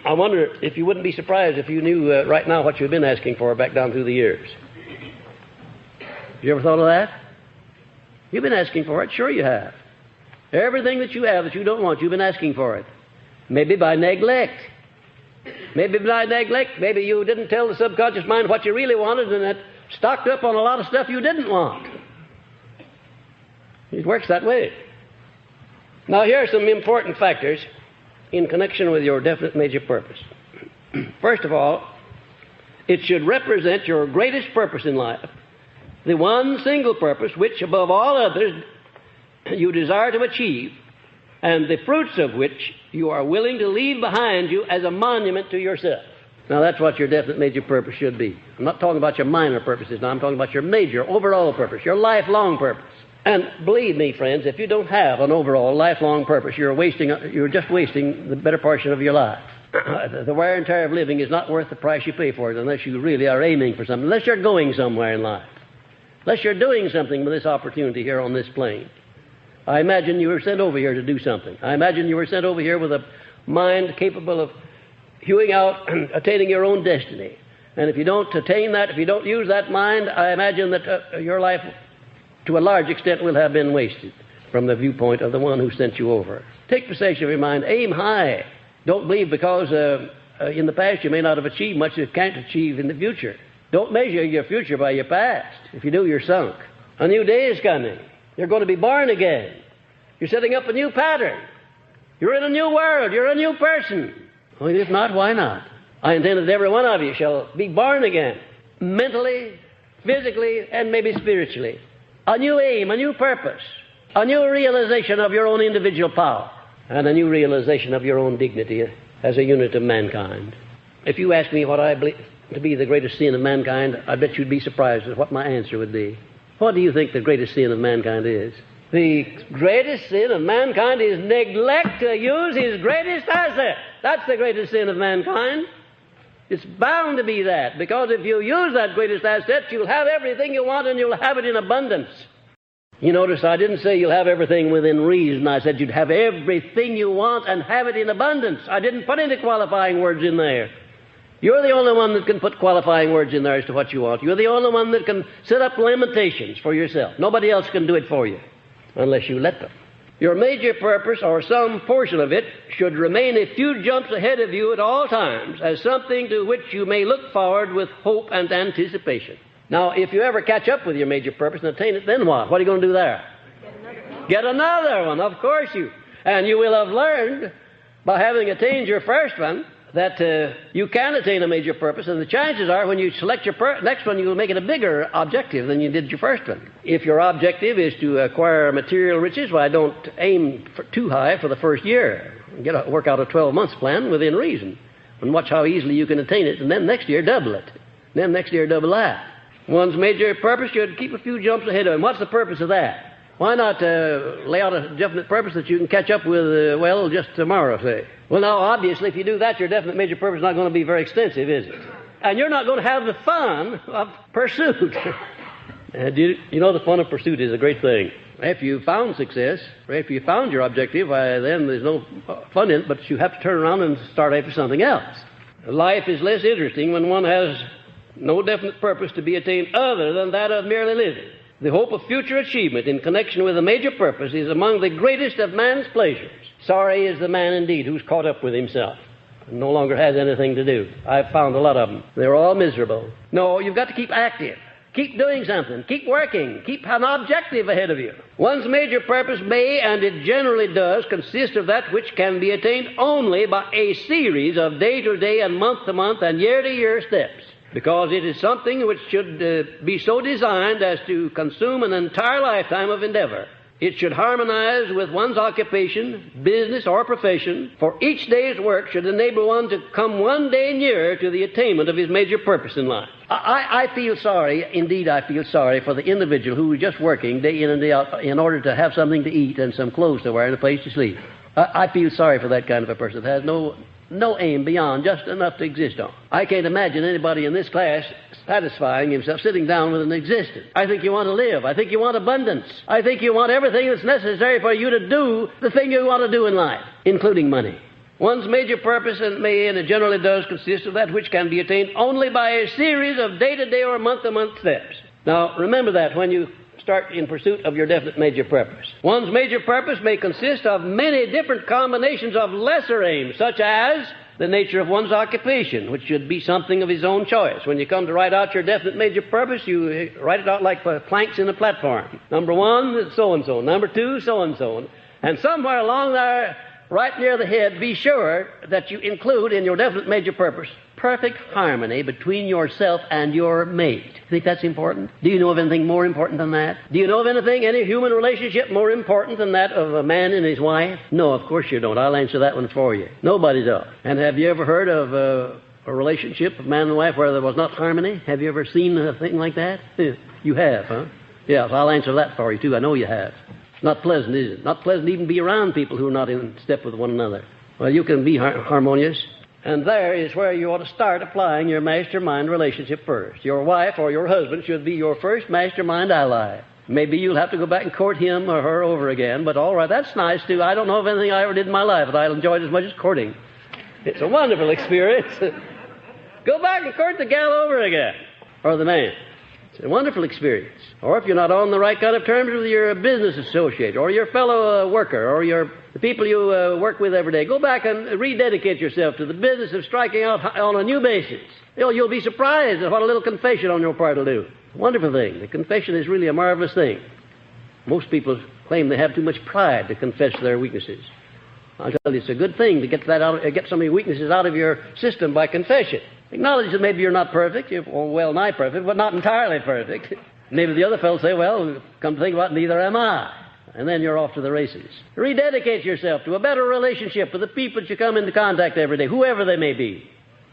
I wonder if you wouldn't be surprised if you knew right now what you've been asking for back down through the years. You ever thought of that? You've been asking for it. Sure you have. Everything that you have that you don't want, you've been asking for it. Maybe by neglect. Maybe by neglect. Maybe you didn't tell the subconscious mind what you really wanted, and it stocked up on a lot of stuff you didn't want. It works that way. Now, here are some important factors in connection with your definite major purpose. First of all, it should represent your greatest purpose in life, the one single purpose which, above all others, you desire to achieve, and the fruits of which you are willing to leave behind you as a monument to yourself. Now, that's what your definite major purpose should be. I'm not talking about your minor purposes now. I'm talking about your major, overall purpose, your lifelong purpose. And believe me, friends, if you don't have an overall lifelong purpose, you're just wasting the better portion of your life. The wear and tear of living is not worth the price you pay for it unless you really are aiming for something, unless you're going somewhere in life, unless you're doing something with this opportunity here on this plane. I imagine you were sent over here to do something. I imagine you were sent over here with a mind capable of hewing out and attaining your own destiny. And if you don't attain that, if you don't use that mind, I imagine that your life, to a large extent, will have been wasted from the viewpoint of the one who sent you over. Take possession of your mind. Aim high. Don't believe because in the past you may not have achieved much you can't achieve in the future. Don't measure your future by your past. If you do, you're sunk. A new day is coming. You're going to be born again. You're setting up a new pattern. You're in a new world. You're a new person. Well, if not, why not? I intend that every one of you shall be born again, mentally, physically, and maybe spiritually. A new aim, a new purpose, a new realization of your own individual power, and a new realization of your own dignity as a unit of mankind. If you ask me what I believe to be the greatest sin of mankind, I bet you'd be surprised at what my answer would be. What do you think the greatest sin of mankind is? The greatest sin of mankind is neglect to use his greatest asset. That's the greatest sin of mankind. It's bound to be that, because if you use that greatest asset, you'll have everything you want and you'll have it in abundance. You notice I didn't say you'll have everything within reason. I said you'd have everything you want and have it in abundance. I didn't put any qualifying words in there. You're the only one that can put qualifying words in there as to what you want. You're the only one that can set up limitations for yourself. Nobody else can do it for you unless you let them. Your major purpose, or some portion of it, should remain a few jumps ahead of you at all times as something to which you may look forward with hope and anticipation. Now, if you ever catch up with your major purpose and attain it, then what? What are you going to do there? Get another one, of course you. And you will have learned, by having attained your first one, that you can attain a major purpose, and the chances are when you select your next one, you'll make it a bigger objective than you did your first one. If your objective is to acquire material riches, why don't aim too high for the first year. Work out a 12-month plan within reason, and watch how easily you can attain it, and then next year double it. Then next year double that. One's major purpose should keep a few jumps ahead of him. What's the purpose of that? Why not lay out a definite purpose that you can catch up with, just tomorrow, say? Well, now, obviously, if you do that, your definite major purpose is not going to be very extensive, is it? And you're not going to have the fun of pursuit. You know, the fun of pursuit is a great thing. If you found success, or if you found your objective, then there's no fun in it, but you have to turn around and start after something else. Life is less interesting when one has no definite purpose to be attained other than that of merely living. The hope of future achievement in connection with a major purpose is among the greatest of man's pleasures. Sorry is the man indeed who's caught up with himself and no longer has anything to do. I've found a lot of them. They're all miserable. No, you've got to keep active. Keep doing something. Keep working. Keep an objective ahead of you. One's major purpose may, and it generally does, consist of that which can be attained only by a series of day-to-day and month-to-month and year-to-year steps, because it is something which should be so designed as to consume an entire lifetime of endeavor. It should harmonize with one's occupation, business, or profession, for each day's work should enable one to come one day nearer to the attainment of his major purpose in life. I feel sorry, indeed I feel sorry for the individual who is just working day in and day out in order to have something to eat and some clothes to wear and a place to sleep. I feel sorry for that kind of a person that has no aim beyond just enough to exist on. I can't imagine anybody in this class satisfying himself, sitting down with an existence. I think you want to live. I think you want abundance. I think you want everything that's necessary for you to do the thing you want to do in life, including money. One's major purpose may, and it generally does, consist of that which can be attained only by a series of day-to-day or month-to-month steps. Now, remember that when you start in pursuit of your definite major purpose. One's major purpose may consist of many different combinations of lesser aims, such as the nature of one's occupation, which should be something of his own choice. When you come to write out your definite major purpose, you write it out like planks in a platform. Number 1, so-and-so. Number 2, so-and-so. And somewhere along there, right near the head, be sure that you include in your definite major purpose perfect harmony between yourself and your mate. Think that's important? Do you know of anything more important than that? Do you know of anything, any human relationship more important than that of a man and his wife? No, of course you don't. I'll answer that one for you. Nobody does. And have you ever heard of a relationship of man and wife where there was not harmony? Have you ever seen a thing like that? You have, huh? Yes, I'll answer that for you too. I know you have. Not pleasant, is it? Not pleasant to even be around people who are not in step with one another. Well, you can be harmonious. And there is where you ought to start applying your mastermind relationship first. Your wife or your husband should be your first mastermind ally. Maybe you'll have to go back and court him or her over again, but all right, that's nice too. I don't know of anything I ever did in my life that I enjoyed as much as courting. It's a wonderful experience. Go back and court the gal over again, or the man. It's a wonderful experience. Or if you're not on the right kind of terms with your business associate or your fellow worker or the people you work with every day, go back and rededicate yourself to the business of striking out on a new basis. You'll be surprised at what a little confession on your part will do. Wonderful thing. The confession is really a marvelous thing. Most people claim they have too much pride to confess their weaknesses. I'll tell you, it's a good thing to get some of your weaknesses out of your system by confession. Acknowledge that maybe you're not perfect, well nigh perfect, but not entirely perfect. Maybe the other fellow say, well, come to think about it, neither am I. And then you're off to the races. Rededicate yourself to a better relationship with the people that you come into contact every day, whoever they may be.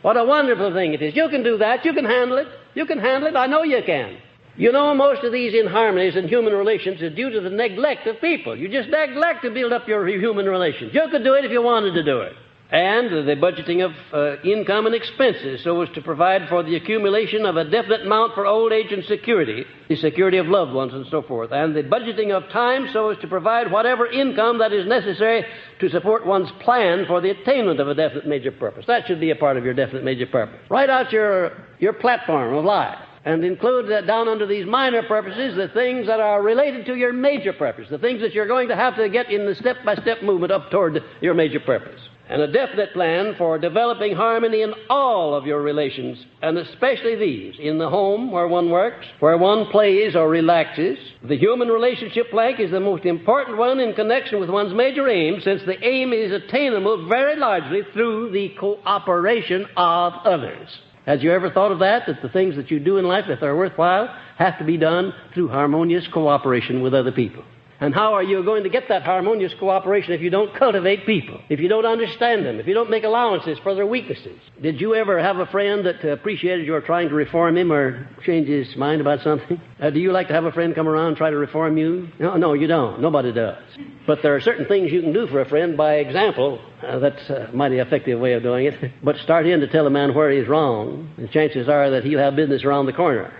What a wonderful thing it is. You can do that. You can handle it. You can handle it. I know you can. You know, most of these inharmonies in human relations is due to the neglect of people. You just neglect to build up your human relations. You could do it if you wanted to do it. And the budgeting of income and expenses so as to provide for the accumulation of a definite amount for old age and security, the security of loved ones and so forth. And the budgeting of time so as to provide whatever income that is necessary to support one's plan for the attainment of a definite major purpose. That should be a part of your definite major purpose. Write out your platform of life and include that down under these minor purposes the things that are related to your major purpose, the things that you're going to have to get in the step-by-step movement up toward your major purpose. And a definite plan for developing harmony in all of your relations, and especially these, in the home where one works, where one plays or relaxes. The human relationship plank is the most important one in connection with one's major aim, since the aim is attainable very largely through the cooperation of others. Had you ever thought of that the things that you do in life, if they're worthwhile, have to be done through harmonious cooperation with other people? And how are you going to get that harmonious cooperation if you don't cultivate people, if you don't understand them, if you don't make allowances for their weaknesses? Did you ever have a friend that appreciated you were trying to reform him or change his mind about something? Do you like to have a friend come around and try to reform you? No, you don't. Nobody does. But there are certain things you can do for a friend by example. That's a mighty effective way of doing it. But start in to tell a man where he's wrong, and chances are that he'll have business around the corner.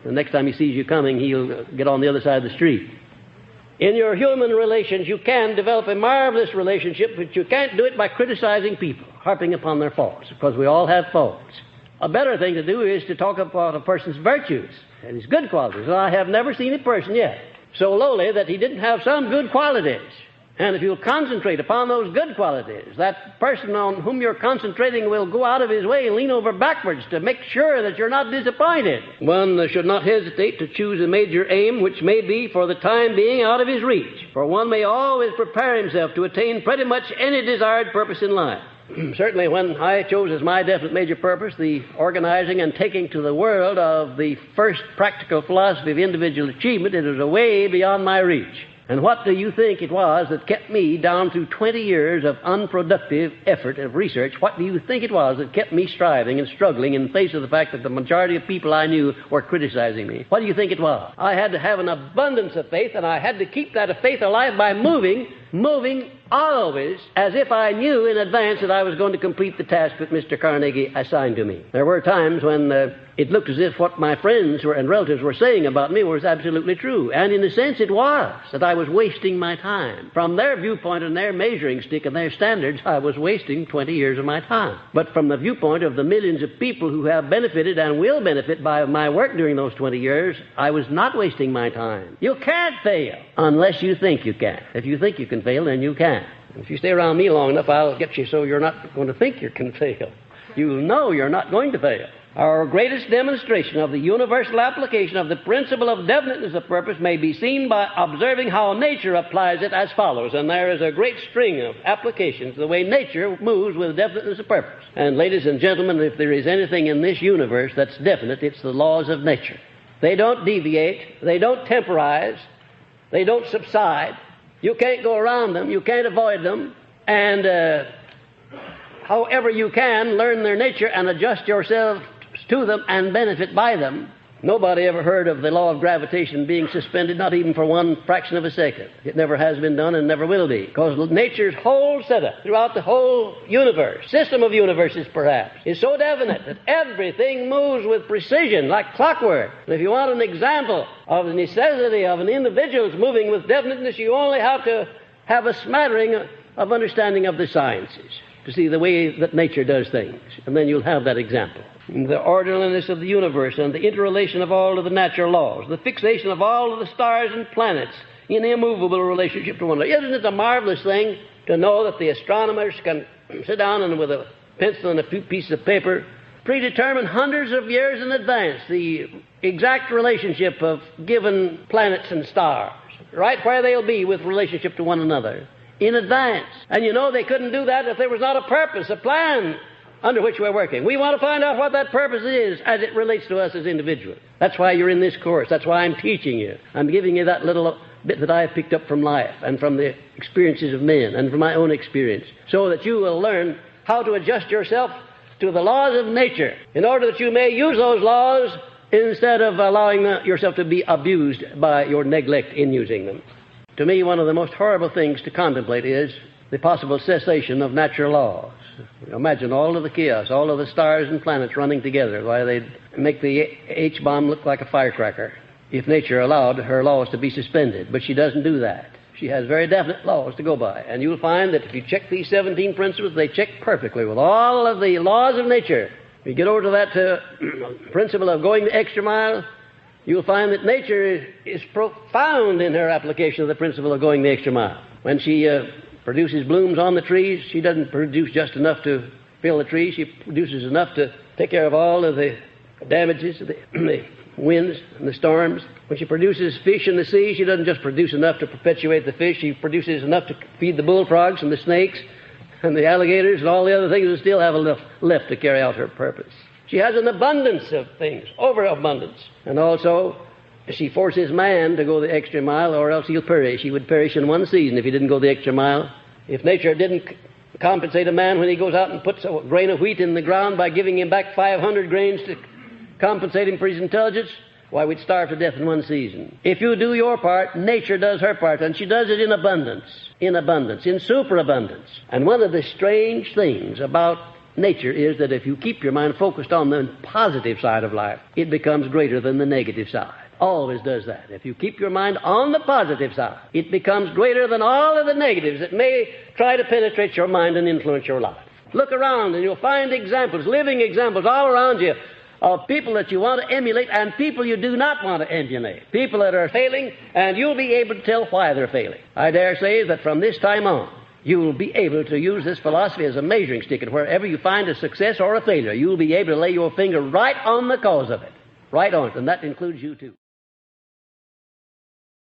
The next time he sees you coming, he'll get on the other side of the street. In your human relations, you can develop a marvelous relationship, but you can't do it by criticizing people, harping upon their faults, because we all have faults. A better thing to do is to talk about a person's virtues and his good qualities. And I have never seen a person yet so lowly that he didn't have some good qualities. And if you'll concentrate upon those good qualities, that person on whom you're concentrating will go out of his way and lean over backwards to make sure that you're not disappointed. One should not hesitate to choose a major aim which may be for the time being out of his reach, for one may always prepare himself to attain pretty much any desired purpose in life. Certainly when I chose as my definite major purpose the organizing and taking to the world of the first practical philosophy of individual achievement, it was way beyond my reach. And what do you think it was that kept me down through 20 years of unproductive effort of research? What do you think it was that kept me striving and struggling in the face of the fact that the majority of people I knew were criticizing me? What do you think it was? I had to have an abundance of faith, and I had to keep that faith alive by moving moving always as if I knew in advance that I was going to complete the task that Mr. Carnegie assigned to me. There were times when it looked as if what my friends and relatives were saying about me was absolutely true. And in a sense it was, that I was wasting my time. From their viewpoint and their measuring stick and their standards, I was wasting 20 years of my time. But from the viewpoint of the millions of people who have benefited and will benefit by my work during those 20 years, I was not wasting my time. You can't fail unless you think you can. If you think you can fail, then you can. If you stay around me long enough, I'll get you so you're not going to think you can fail. You'll know you're not going to fail. Our greatest demonstration of the universal application of the principle of definiteness of purpose may be seen by observing how nature applies it as follows. And there is a great string of applications, the way nature moves with definiteness of purpose. And ladies and gentlemen, if there is anything in this universe that's definite, it's the laws of nature. They don't deviate. They don't temporize. They don't subside. You can't go around them. You can't avoid them. And however you can, learn their nature and adjust yourself to them and benefit by them. Nobody ever heard of the law of gravitation being suspended, not even for one fraction of a second. It never has been done and never will be, because nature's whole setup throughout the whole universe, system of universes perhaps, is so definite that everything moves with precision like clockwork. And if you want an example of the necessity of an individual's moving with definiteness, you only have to have a smattering of understanding of the sciences to see the way that nature does things, and then you'll have that example. The orderliness of the universe and the interrelation of all of the natural laws, the fixation of all of the stars and planets in immovable relationship to one another. Isn't it a marvelous thing to know that the astronomers can sit down and with a pencil and a few pieces of paper predetermine hundreds of years in advance the exact relationship of given planets and stars, right where they'll be with relationship to one another in advance. And you know they couldn't do that if there was not a purpose, a plan under which we're working. We want to find out what that purpose is as it relates to us as individuals. That's why you're in this course. That's why I'm teaching you. I'm giving you that little bit that I've picked up from life and from the experiences of men and from my own experience, so that you will learn how to adjust yourself to the laws of nature in order that you may use those laws instead of allowing yourself to be abused by your neglect in using them. To me, one of the most horrible things to contemplate is the possible cessation of natural laws. Imagine all of the chaos, all of the stars and planets running together. Why, they'd make the H-bomb look like a firecracker if nature allowed her laws to be suspended. But she doesn't do that. She has very definite laws to go by. And you'll find that if you check these 17 principles, they check perfectly with all of the laws of nature. If you get over to that principle of going the extra mile, you'll find that nature is profound in her application of the principle of going the extra mile. When she produces blooms on the trees, she doesn't produce just enough to fill the trees. She produces enough to take care of all of the damages, the winds and the storms. When she produces fish in the sea, she doesn't just produce enough to perpetuate the fish. She produces enough to feed the bullfrogs and the snakes and the alligators and all the other things that still have enough left to carry out her purpose. She has an abundance of things, overabundance. And also, she forces man to go the extra mile, or else he'll perish. He would perish in one season if he didn't go the extra mile. If nature didn't compensate a man when he goes out and puts a grain of wheat in the ground by giving him back 500 grains to compensate him for his intelligence, why, we'd starve to death in one season. If you do your part, nature does her part, and she does it in abundance, in superabundance. And one of the strange things about nature is that if you keep your mind focused on the positive side of life, it becomes greater than the negative side. Always does that. If you keep your mind on the positive side, it becomes greater than all of the negatives that may try to penetrate your mind and influence your life. Look around and you'll find examples, living examples all around you of people that you want to emulate and people you do not want to emulate. People that are failing, and you'll be able to tell why they're failing. I dare say that from this time on, you will be able to use this philosophy as a measuring stick, and wherever you find a success or a failure, you'll be able to lay your finger right on the cause of it. Right on it, and that includes you too.